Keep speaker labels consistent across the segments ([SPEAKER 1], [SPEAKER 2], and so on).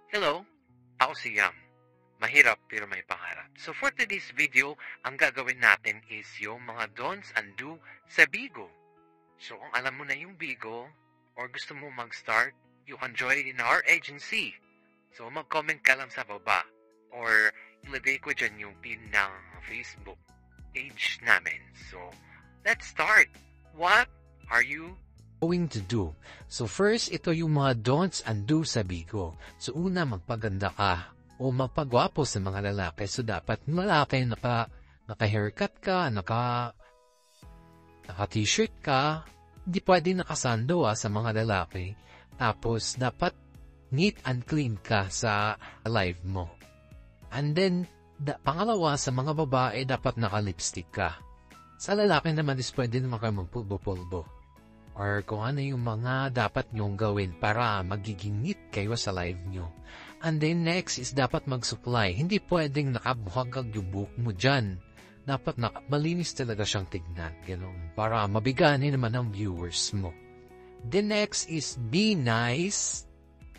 [SPEAKER 1] Hello, ako si Yam. Mahirap pero may pangarap. So for today's video, ang gagawin natin is yung mga don'ts and do sa Bigo. So kung alam mo na yung Bigo, or gusto mo mag-start, you can join in our agency. So mag-comment ka lang sa baba, or ilagay ko dyan yung pin ng Facebook page namin. So let's start. What are you going to do? So first, ito yung mga don'ts and do sa Bigo. So una, magpaganda ka o magpagwapo sa mga lalaki. So dapat lalaki naka-haircut ka, naka-t-shirt ka, hindi pwede nakasando sa mga lalaki. Tapos dapat neat and clean ka sa live mo. And then, pangalawa, sa mga babae, dapat naka-lipstick ka. Sa lalaki naman is pwede naman kayo magpulbo-pulbo. Or kung ano yung mga dapat nyong gawin para magiging neat kayo sa live nyo. And then next is dapat mag-supply. Hindi pwedeng nakabuhagag yung buhok mo dyan. Dapat malinis talaga siyang tignan. Ganun, para mabigani naman ang viewers mo. The next is be nice.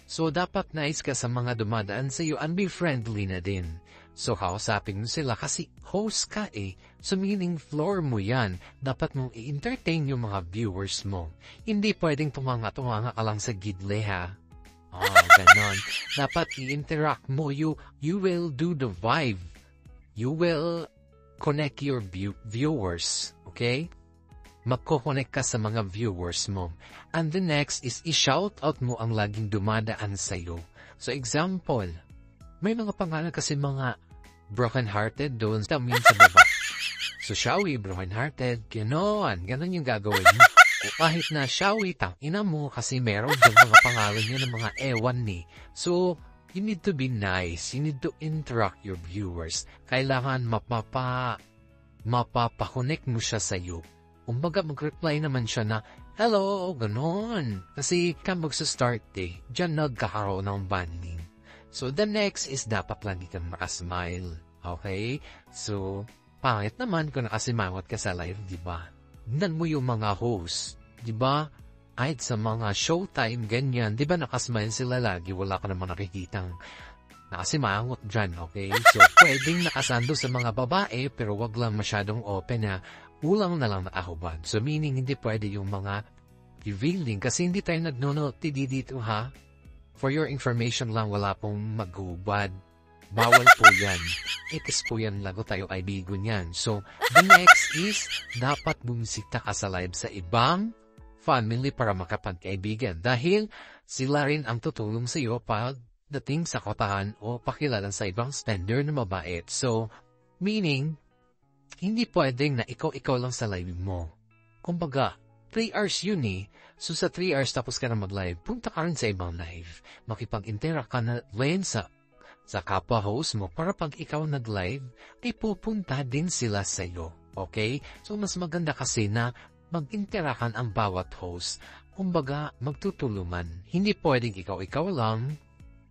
[SPEAKER 1] So dapat nice ka sa mga dumadaan sa iyo and be friendly na din. So kausapin mo sila kasi host ka So meaning floor mo yan. Dapat mong i-entertain yung mga viewers mo. Hindi pwedeng tumanga-tumanga ka lang sa gidle ha. Ganon. Dapat i-interact mo. You will do the vibe. You will connect your viewers. Okay? Magko-connect ka sa mga viewers mo. And the next is i-shout out mo ang laging dumadaan sa'yo. So example, may mga pangalan kasi mga broken-hearted doon sa baba. So Shawi, broken-hearted, ganon yung gagawin mo. O kahit na Shawi, ina mo kasi meron dyan mga pangalan niya ng mga ewan ni. So, you need to be nice. You need to interact your viewers. Kailangan mapapakonek mo siya sa'yo. Kumbaga mag-reply naman siya na, hello, ganon. Kasi ka magsa-start dyan nagkakaroon ng bonding. So, the next is dapat lagi kang makasmile. Okay? So, pangit naman kung nakasimawat ka sa live, di ba? Tignan mo yung mga host, di ba? Kahit sa mga showtime, ganyan, di ba nakasmile sila lagi, wala ka namang nakikitang nakasimangot dyan, okay? So, pwedeng nakasando sa mga babae, pero wag lang masyadong open na ulang na lang nakahubad. So, meaning, hindi pwede yung mga revealing, kasi hindi tayo nagnonood dito, ha? For your information lang, wala pong maghubad. Bawal po yan. Itis po yan, lago tayo kaibigan yan. So, the next is, dapat bumisita ka sa live sa ibang family para makapagkaibigan. Dahil, sila rin ang tutulong sa iyo pagdating sa kotahan o pakilala sa ibang spender na mabait. So, meaning, hindi pwedeng na ikaw lang sa live mo. Kumbaga, 3 hours yun So, sa 3 hours tapos ka na mag-live, punta ka rin sa ibang live. Makipag-interact ka na rin sa kapwa-host mo para pag ikaw nag-live, ay pupunta din sila sa iyo. Okay? So, mas maganda kasi na mag-interakan ang bawat host. Kumbaga, magtutulungan. Hindi pwedeng ikaw lang.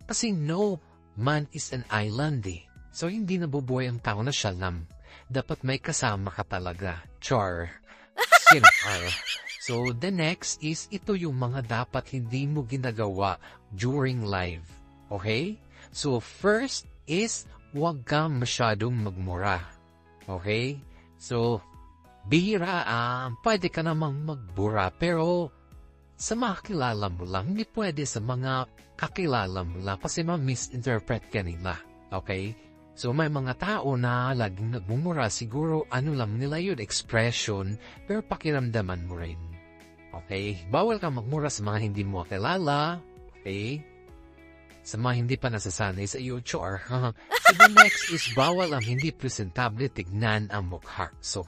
[SPEAKER 1] Kasi no man is an island So, hindi nabubuhay ang tao na siya lang. Dapat may kasama ka talaga. Char. Sincar. So, the next is, ito yung mga dapat hindi mo ginagawa during live. Okay? So, first is, huwag kang masyadong magmura. Okay? So, bihira, pwede ka namang magbura, pero sa mga kilala mo lang, hindi pwede sa mga kakilala mo lang kasi ma-misinterpret ka nila. Okay? So, may mga tao na laging nagmumura, siguro ano lang nila yun, expression, pero pakiramdaman mo rin. Okay? Bawal kang magmura sa mga hindi mo kilala. Okay? Sa mga hindi pa nasasanay sa iyo, char. So, the next is bawal ang hindi presentable tignan ang mukha. So,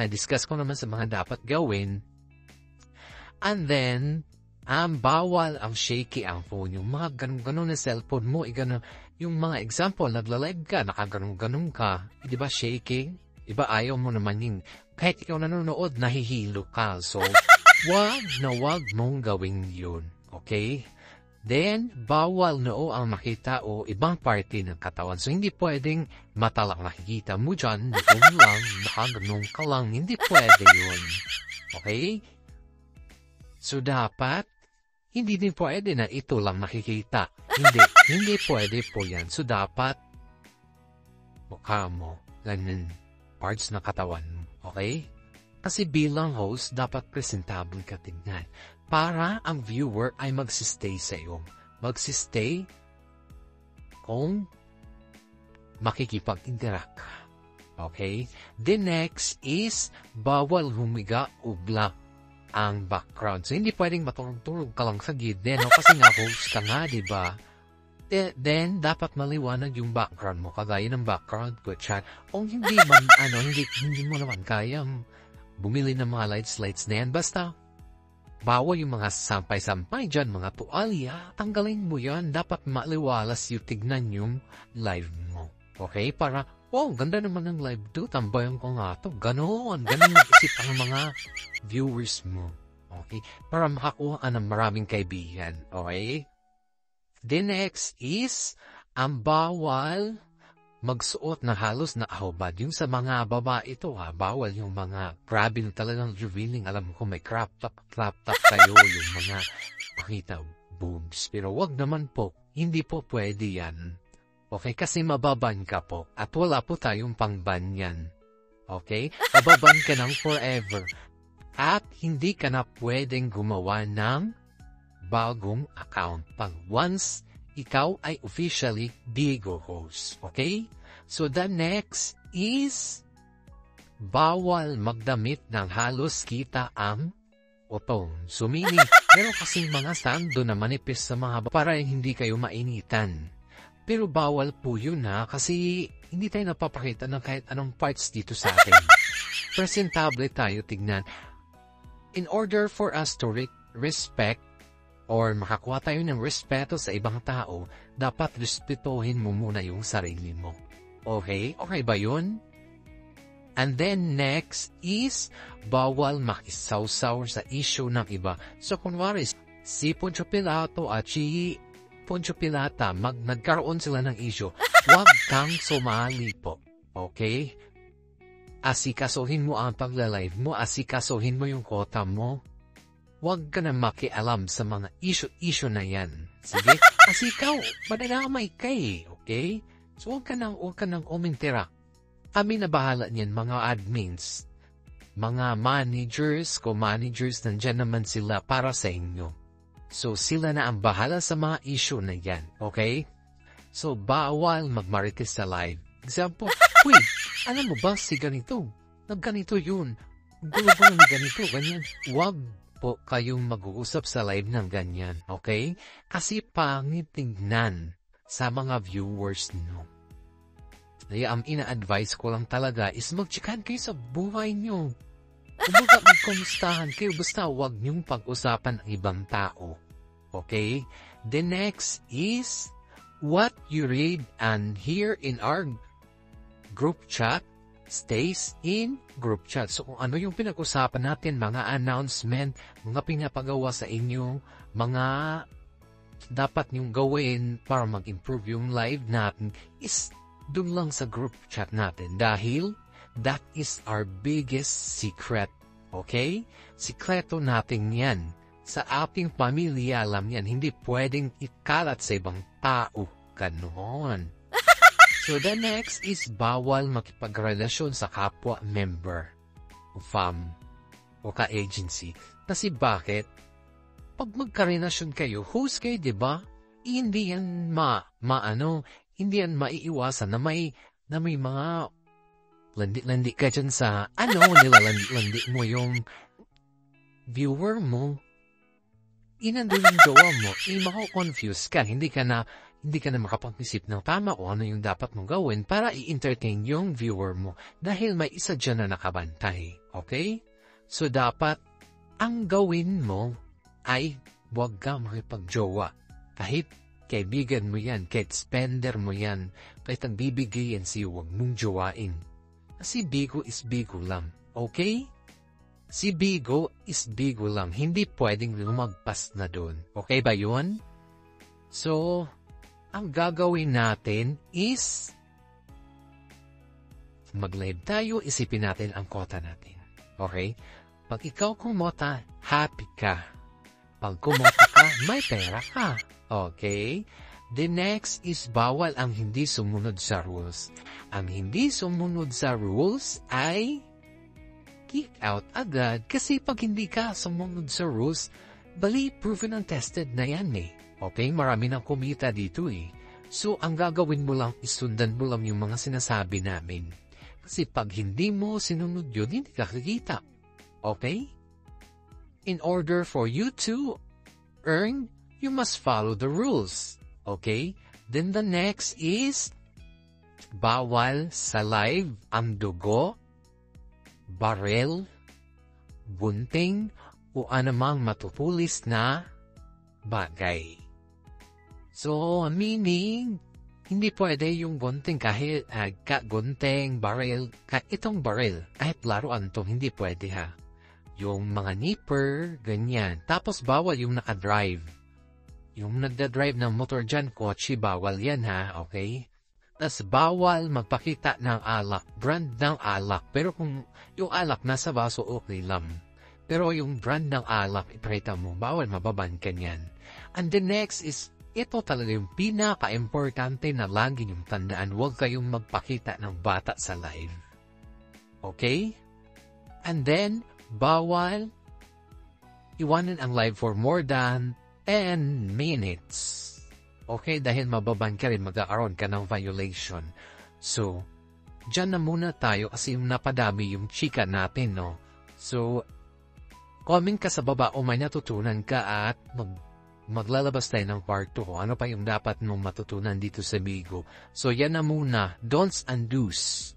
[SPEAKER 1] na-discuss ko naman sa mga dapat gawin. And then, bawal ang shaky ang phone. Yung mga ganun-ganun na cellphone mo, yung mga example, nagla-live ka, nakaganun-ganun ka, di ba shaking? Iba ayaw mo naman yung, kahit ikaw nanonood, nahihilo ka. So, wag mong gawin yun. Okay? Then, bawal ang makita o ibang party ng katawan. So, hindi pwedeng mata lang nakikita mo dyan, nagong lang, nakaganong ka lang. Hindi pwede yun. Okay? So, dapat, hindi din pwede na ito lang nakikita. Hindi pwede po yan. So, dapat mukha mo, ganun, parts ng katawan mo, okay? Kasi bilang host, dapat presentable ka tingnan para ang viewer ay magsistay sa iyo. Magsistay kung makikipag-interact ka. Okay? The next is, bawal humiga o block ang background. So, hindi pwedeng matulog-tulog ka lang sa gilid, no? Kasi nga host ka nga, diba? Then, dapat maliwanag yung background mo, kagaya ng background ko, chat. O hindi man, hindi mo naman kayang bumili ng mga lights na yan. Basta, bawal yung mga sampay-sampay dyan, mga tuwalya. Tanggalin mo yan. Dapat maliwalas yung tignan yung live mo. Okay? Para, wow, ganda naman ng live to. Tambayan ko nga to. Ganon mag-isip ang mga viewers mo. Okay? Para makakuha ka ng maraming kaibigan. Okay? The next is, ang bawal magsuot na halos na ahobad. Yung sa mga babae ito, bawal yung mga grabe na talagang revealing. Alam ko may crop top kayo, yung mga pakita boobs. Pero wag naman po, hindi po pwede yan. Okay, kasi mababan ka po. At wala po tayong pangban yan. Okay? Mababan ka ng forever. At hindi ka na pwedeng gumawa ng bagong account pag once ikaw ay officially Bigo host. Okay? So the next is bawal magdamit ng halos kita ang utong. So meaning, meron kasing mga sando na manipis sa mga para hindi kayo mainitan. Pero bawal po yun kasi hindi tayo napapakita ng kahit anong parts dito sa atin. Presentable tayo tignan. In order for us to respect or makakuha tayo ng respeto sa ibang tao, dapat respetuhin mo muna yung sarili mo. Okay? Okay ba yun? And then next is, bawal makisawsaw sa issue ng iba. So kunwari, si Poncio Pilato at si Poncio Pilata, nagkaroon sila ng issue, huwag kang sumali po. Okay? Asikasuhin mo ang pagla-live mo, asikasuhin mo yung quota mo. Huwag ka na makialam sa mga issue na yan. Sige? Kasi ikaw, madadamay ka okay? So huwag ka nang umintera. Kami na bahala niyan, mga admins, mga managers, co-managers, nandyan naman sila para sa inyo. So sila na ang bahala sa mga issue na yan, okay? So bawal magmarites sa live. Example, wait, alam mo ba si ganito? Nagganito yun. Gulo-gulo ni ganito, ganyan. Huwag po kayong mag-uusap sa live ng ganyan, okay? Kasi pangit tingnan sa mga viewers nyo. Kaya ang ina-advise ko lang talaga is mag-chikahan kayo sa buhay nyo. Kumbaga magkumustahan kayo, basta huwag nyong pag-usapan ang ibang tao. Okay? The next is what you read and hear in our group chat stays in group chat. So kung ano yung pinag-usapan natin, mga announcement, mga pinapagawa sa inyo, mga dapat nyong gawin para mag-improve yung live natin is dun lang sa group chat natin. Dahil that is our biggest secret. Okay? Sikreto natin yan. Sa ating pamilya alam yan. Hindi pwedeng ikalat sa ibang tao. Ganon. So the next is bawal makipagrelasyon sa kapwa member o fam o ka-agency. Kasi bakit? Pag magkarelasyon kayo, host kayo, diba? Hindi yan hindi yan maiiwasan na may mga landi-landi ka dyan sa nilalandi mo yung viewer mo. Inandun yung jowa mo, mako-confuse ka, hindi ka na makapag-isip ng tama o ano yung dapat mong gawin para i-entertain yung viewer mo dahil may isa dyan na nakabantay. Okay? So, dapat ang gawin mo ay huwag ka makipag-jowa. Kahit kaibigan mo yan, kahit spender mo yan, kahit ang bibigay yan siya, huwag mong jowain. Kasi bigo is bigo lang. Okay? Si bigo is bigo lang. Hindi pwedeng lumagpas na doon. Okay ba yun? So, ang gagawin natin is mag-live tayo, isipin natin ang quota natin. Okay? Pag ikaw kumota, happy ka. Pag kumota ka, may pera ka. Okay? The next is bawal ang hindi sumunod sa rules. Ang hindi sumunod sa rules ay kick out agad kasi pag hindi ka sumunod sa rules, bali proven and tested na yan eh. Okay? Marami nang kumita dito eh. So, ang gagawin mo lang, isundan mo lang yung mga sinasabi namin. Kasi pag hindi mo sinunod yun, hindi ka kikita. Okay? In order for you to earn, you must follow the rules. Okay? Then the next is, bawal sa live ang dugo, barel, bunting, o anumang matutulis na bagay. So, meaning, hindi pwede yung gunting kahit gunting, barrel, kahit itong barrel, kahit laruan to, hindi pwede ha. Yung mga nipper, ganyan. Tapos bawal yung nakadrive. Yung nagdadrive ng motor dyan, kotse, bawal yan ha, okay? Tapos bawal magpakita ng alak, brand ng alak. Pero kung yung alak nasa baso, okay lang. Pero yung brand ng alak, ipakita mo, bawal mababan ka niyan. And the next is, ito talaga yung pinaka-importante na lagi yung tandaan, huwag kayong magpakita ng bata sa live. Okay? And then, bawal iwanan ang live for more than 10 minutes. Okay? Dahil mababan ka rin, mag-aaroon ka ng violation. So, dyan na muna tayo kasi yung napadami yung chika natin, no? So, comment ka sa baba o may natutunan ka at maglalabas tayo ng part 2 kung ano pa yung dapat mong matutunan dito sa Bigo. So, yan na muna. Don'ts and do's.